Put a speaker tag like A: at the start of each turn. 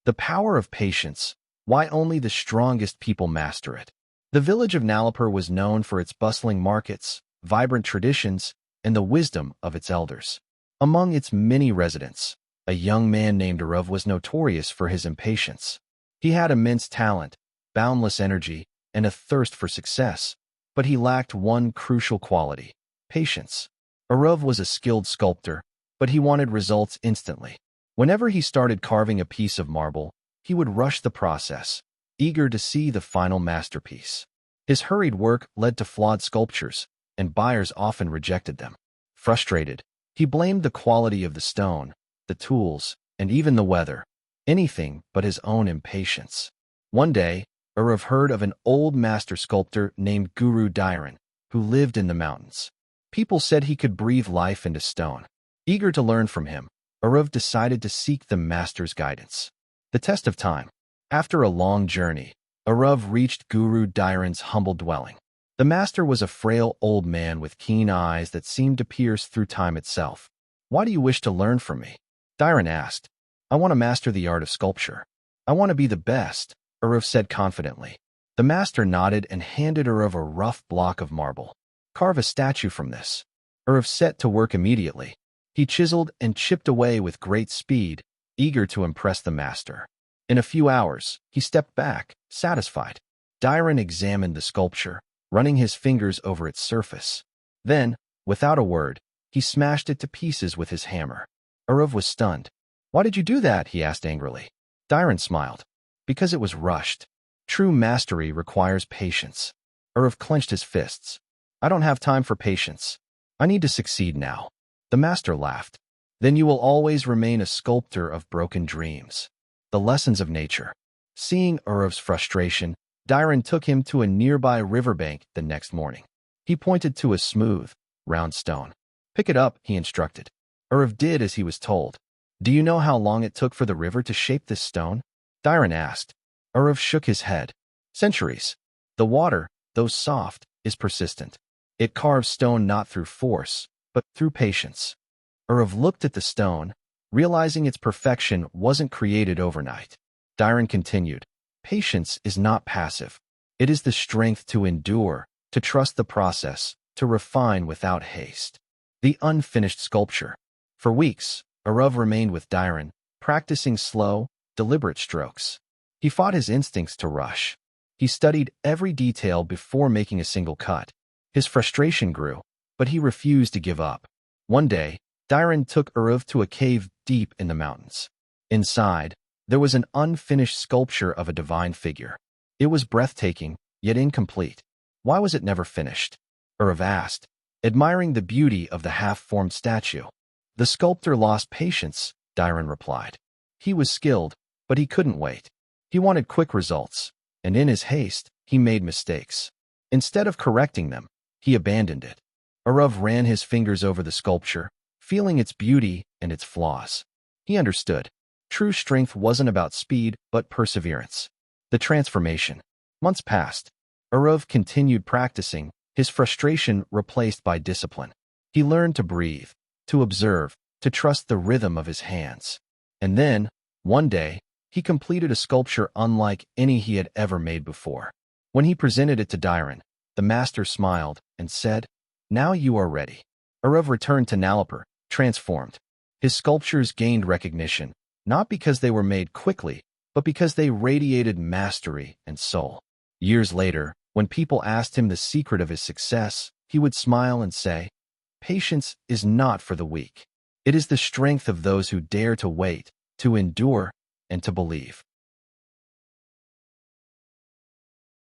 A: The power of patience, why only the strongest people master it. The village of Nalapur was known for its bustling markets, vibrant traditions, and the wisdom of its elders. Among its many residents, a young man named Arav was notorious for his impatience. He had immense talent, boundless energy, and a thirst for success, but he lacked one crucial quality: patience. Arav was a skilled sculptor, but he wanted results instantly. Whenever he started carving a piece of marble, he would rush the process, eager to see the final masterpiece. His hurried work led to flawed sculptures, and buyers often rejected them. Frustrated, he blamed the quality of the stone, the tools, and even the weather, anything but his own impatience. One day, Arav heard of an old master sculptor named Guru Dhiran, who lived in the mountains. People said he could breathe life into stone. Eager to learn from him, Arav decided to seek the master's guidance. The test of time. After a long journey, Arav reached Guru Dhiran's humble dwelling. The master was a frail old man with keen eyes that seemed to pierce through time itself. "Why do you wish to learn from me?" Dhiran asked. "I want to master the art of sculpture. I want to be the best," Arav said confidently. The master nodded and handed Arav a rough block of marble. "Carve a statue from this." Arav set to work immediately. He chiseled and chipped away with great speed, eager to impress the master. In a few hours, he stepped back, satisfied. Dhiran examined the sculpture, running his fingers over its surface. Then, without a word, he smashed it to pieces with his hammer. Arav was stunned. "Why did you do that?" he asked angrily. Dhiran smiled. "Because it was rushed. True mastery requires patience." Arav clenched his fists. "I don't have time for patience. I need to succeed now." The master laughed. "Then you will always remain a sculptor of broken dreams." The lessons of nature. Seeing Arav's frustration, Dhiran took him to a nearby riverbank the next morning. He pointed to a smooth, round stone. "Pick it up," he instructed. Arav did as he was told. "Do you know how long it took for the river to shape this stone?" Dhiran asked. Arav shook his head. "Centuries. The water, though soft, is persistent. It carves stone not through force, but through patience." Arav looked at the stone, realizing its perfection wasn't created overnight. Dhiran continued, "Patience is not passive. It is the strength to endure, to trust the process, to refine without haste." The unfinished sculpture. For weeks, Arav remained with Dhiran, practicing slow, deliberate strokes. He fought his instincts to rush. He studied every detail before making a single cut. His frustration grew, but he refused to give up. One day, Dhiran took Arav to a cave deep in the mountains. Inside, there was an unfinished sculpture of a divine figure. It was breathtaking, yet incomplete. Why was it never finished? Arav asked, admiring the beauty of the half-formed statue. "The sculptor lost patience," Dhiran replied. "He was skilled, but he couldn't wait. He wanted quick results, and in his haste, he made mistakes. Instead of correcting them, he abandoned it." Arav ran his fingers over the sculpture, feeling its beauty and its flaws. He understood. True strength wasn't about speed, but perseverance. The transformation. Months passed. Arav continued practicing, his frustration replaced by discipline. He learned to breathe, to observe, to trust the rhythm of his hands. And then, one day, he completed a sculpture unlike any he had ever made before. When he presented it to Dhiran, the master smiled and said, "Now you are ready." Arav returned to Nalapur, transformed. His sculptures gained recognition, not because they were made quickly, but because they radiated mastery and soul. Years later, when people asked him the secret of his success, he would smile and say, "Patience is not for the weak. It is the strength of those who dare to wait, to endure, and to believe."